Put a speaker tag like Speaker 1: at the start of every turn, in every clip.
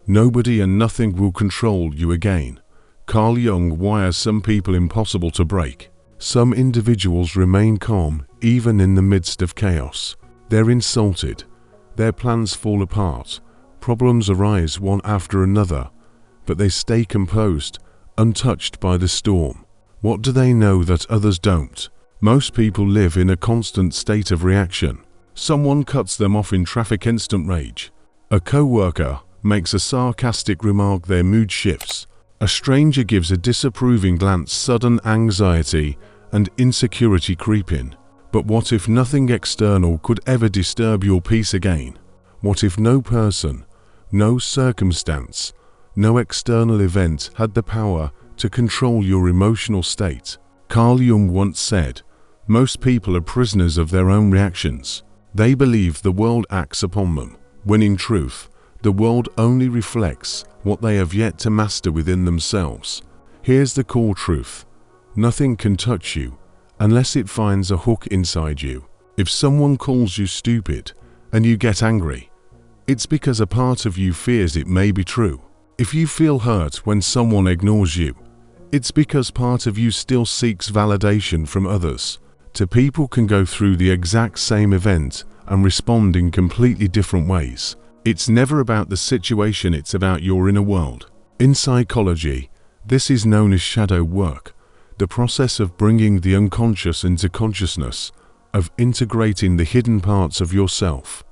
Speaker 1: Nobody and nothing will control you again. Carl Jung wires some people impossible to break. Some individuals remain calm even in the midst of chaos. They're insulted. Their plans fall apart. Problems arise one after another, but they stay composed, untouched by the storm. What do they know that others don't? Most people live in a constant state of reaction. Someone cuts them off in traffic, instant rage. A co-worker makes a sarcastic remark, their mood shifts. A stranger gives a disapproving glance, sudden anxiety and insecurity creep in. But what if nothing external could ever disturb your peace again? What if no person, no circumstance, no external event had the power to control your emotional state? Carl Jung once said, most people are prisoners of their own reactions. They believe the world acts upon them, when in truth, the world only reflects what they have yet to master within themselves. Here's the core truth. Nothing can touch you unless it finds a hook inside you. If someone calls you stupid and you get angry, it's because a part of you fears it may be true. If you feel hurt when someone ignores you, it's because part of you still seeks validation from others. Two people can go through the exact same event and respond in completely different ways. It's never about the situation, it's about your inner world. In psychology, this is known as shadow work, the process of bringing the unconscious into consciousness, of integrating the hidden parts of yourself.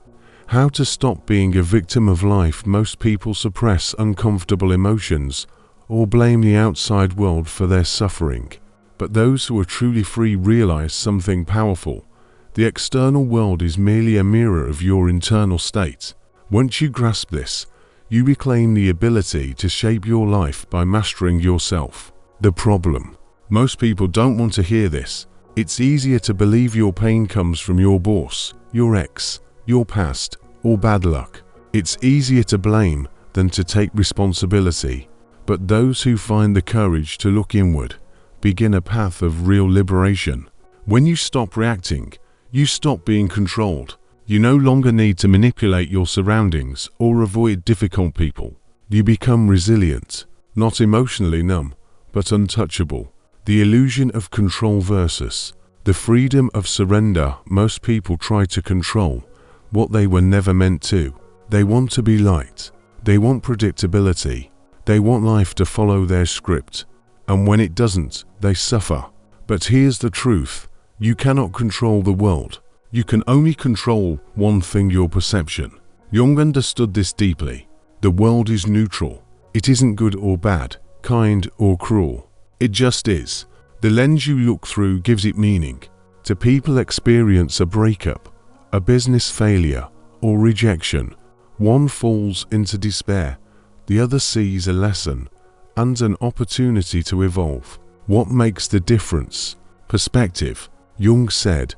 Speaker 1: How to stop being a victim of life. Most people suppress uncomfortable emotions or blame the outside world for their suffering. But those who are truly free realize something powerful. The external world is merely a mirror of your internal state. Once you grasp this, you reclaim the ability to shape your life by mastering yourself. The problem: most people don't want to hear this. It's easier to believe your pain comes from your boss, your ex, your past, or bad luck. It's easier to blame than to take responsibility. But those who find the courage to look inward begin a path of real liberation. When you stop reacting, you stop being controlled. You no longer need to manipulate your surroundings or avoid difficult people. You become resilient, not emotionally numb, but untouchable. The illusion of control versus the freedom of surrender. Most people try to control what they were never meant to. They want to be liked. They want predictability. They want life to follow their script. And when it doesn't, they suffer. But here's the truth. You cannot control the world. You can only control one thing: your perception. Jung understood this deeply. The world is neutral. It isn't good or bad, kind or cruel. It just is. The lens you look through gives it meaning. Two people experience a breakup, a business failure, or rejection. One falls into despair. The other sees a lesson and an opportunity to evolve. What makes the difference? Perspective. Jung said,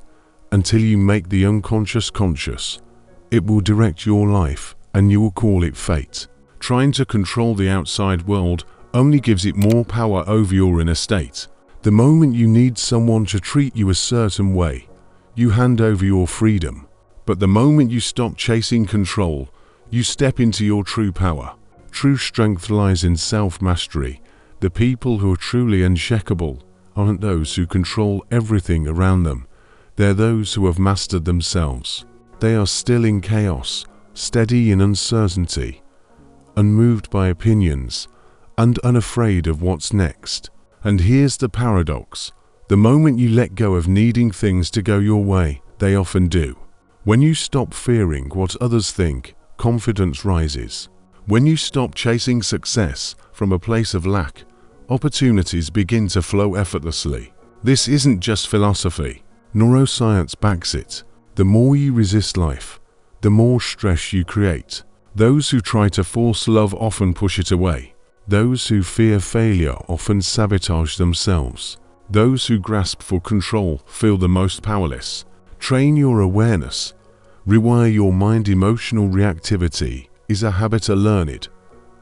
Speaker 1: until you make the unconscious conscious, it will direct your life and you will call it fate. Trying to control the outside world only gives it more power over your inner state. The moment you need someone to treat you a certain way, you hand over your freedom. But the moment you stop chasing control, you step into your true power. True strength lies in self-mastery. The people who are truly unshakable aren't those who control everything around them. They're those who have mastered themselves. They are still in chaos, steady in uncertainty, unmoved by opinions, and unafraid of what's next. And here's the paradox. The moment you let go of needing things to go your way, they often do. When you stop fearing what others think, confidence rises. When you stop chasing success from a place of lack, opportunities begin to flow effortlessly. This isn't just philosophy. Neuroscience backs it. The more you resist life, the more stress you create. Those who try to force love often push it away. Those who fear failure often sabotage themselves. Those who grasp for control feel the most powerless. Train your awareness. Rewire your mind. Emotional reactivity is a habit, a learned,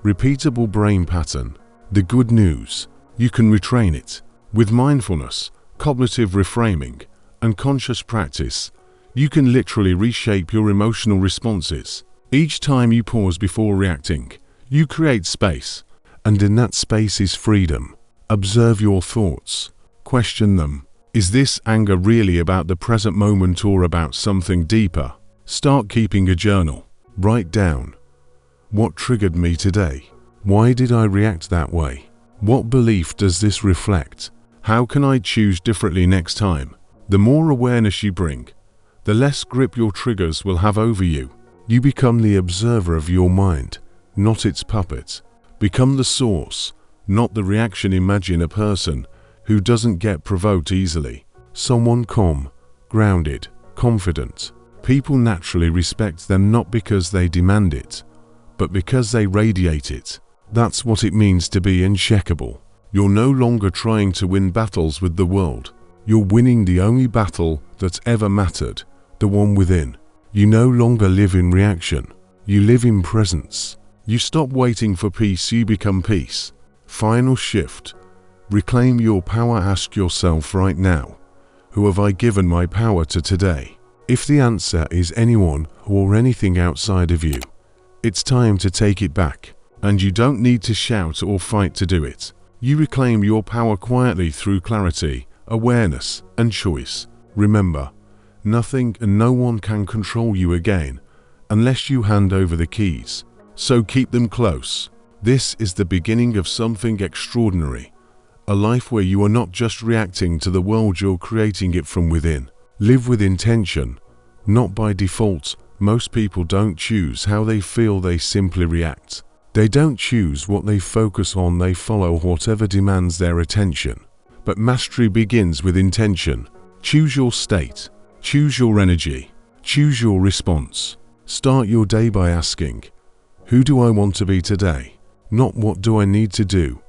Speaker 1: repeatable brain pattern. The good news: you can retrain it. With mindfulness, cognitive reframing, and conscious practice, you can literally reshape your emotional responses. Each time you pause before reacting, You create space, and in that space is freedom. Observe your thoughts. Question them. Is this anger really about the present moment or about something deeper? Start keeping a journal. Write down. What triggered me today? Why did I react that way? What belief does this reflect? How can I choose differently next time? The more awareness you bring, the less grip your triggers will have over you. You become the observer of your mind, not its puppet. Become the source, not the reaction. Imagine a person who doesn't get provoked easily. Someone calm, grounded, confident. People naturally respect them not because they demand it, but because they radiate it. That's what it means to be unshakable. You're no longer trying to win battles with the world. You're winning the only battle that's ever mattered, the one within. You no longer live in reaction. You live in presence. You stop waiting for peace, you become peace. Final shift. Reclaim your power. Ask yourself right now, who have I given my power to today? If the answer is anyone or anything outside of you, it's time to take it back. And you don't need to shout or fight to do it. You reclaim your power quietly through clarity, awareness, and choice. Remember, nothing and no one can control you again unless you hand over the keys. So keep them close. This is the beginning of something extraordinary. A life where you are not just reacting to the world, you're creating it from within. Live with intention, not by default. Most people don't choose how they feel, they simply react. They don't choose what they focus on, they follow whatever demands their attention. But mastery begins with intention. Choose your state, choose your energy, choose your response. Start your day by asking, who do I want to be today? Not what do I need to do,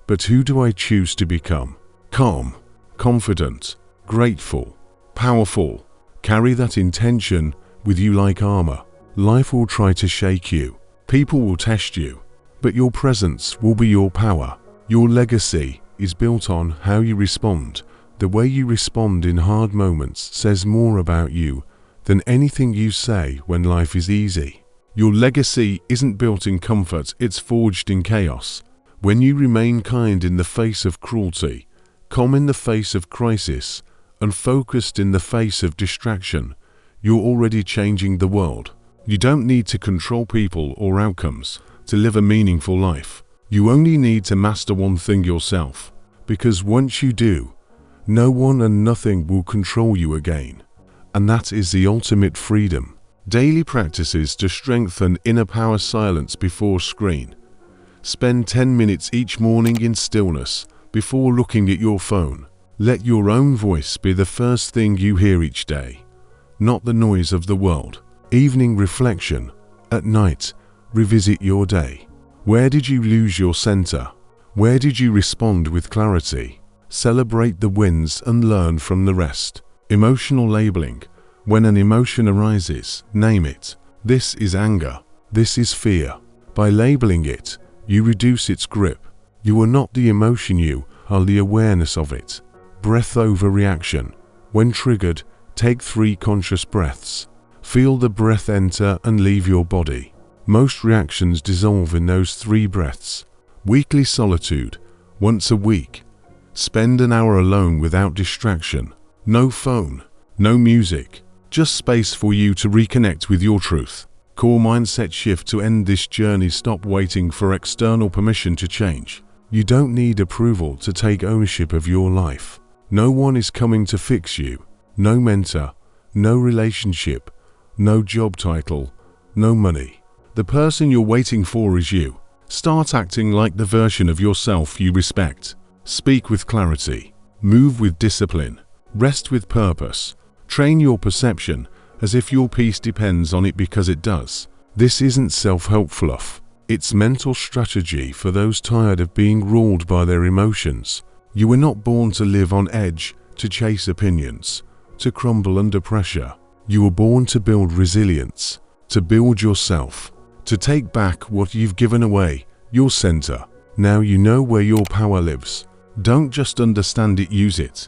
Speaker 1: but who do I choose to become? Calm, confident, grateful, powerful. Carry that intention with you like armor. Life will try to shake you. People will test you, but your presence will be your power. Your legacy is built on how you respond. The way you respond in hard moments says more about you than anything you say when life is easy. Your legacy isn't built in comfort, it's forged in chaos. When you remain kind in the face of cruelty, calm in the face of crisis, and focused in the face of distraction, you're already changing the world. You don't need to control people or outcomes to live a meaningful life. You only need to master one thing: yourself. Because once you do, no one and nothing will control you again. And that is the ultimate freedom. Daily practices to strengthen inner power. Silence before screen. Spend 10 minutes each morning in stillness before looking at your phone. Let your own voice be the first thing you hear each day, not the noise of the world. Evening reflection. At night, revisit your day. Where did you lose your center? Where did you respond with clarity? Celebrate the wins and learn from the rest. Emotional labeling. When an emotion arises, name it. This is anger. This is fear. By labeling it, you reduce its grip. You are not the emotion, you are the awareness of it. Breath over reaction. When triggered, take 3 conscious breaths. Feel the breath enter and leave your body. Most reactions dissolve in those 3 breaths. Weekly solitude. Once a week. Spend an hour alone without distraction. No phone, no music. Just space for you to reconnect with your truth. Core mindset shift. To end this journey, stop waiting for external permission to change. You don't need approval to take ownership of your life. No one is coming to fix you. No mentor, no relationship, no job title, no money. The person you're waiting for is you. Start acting like the version of yourself you respect. Speak with clarity. Move with discipline. Rest with purpose. Train your perception as if your peace depends on it, because it does. This isn't self-help fluff. It's mental strategy for those tired of being ruled by their emotions. You were not born to live on edge, to chase opinions, to crumble under pressure. You were born to build resilience, to build yourself, to take back what you've given away, your center. Now you know where your power lives. Don't just understand it, use it.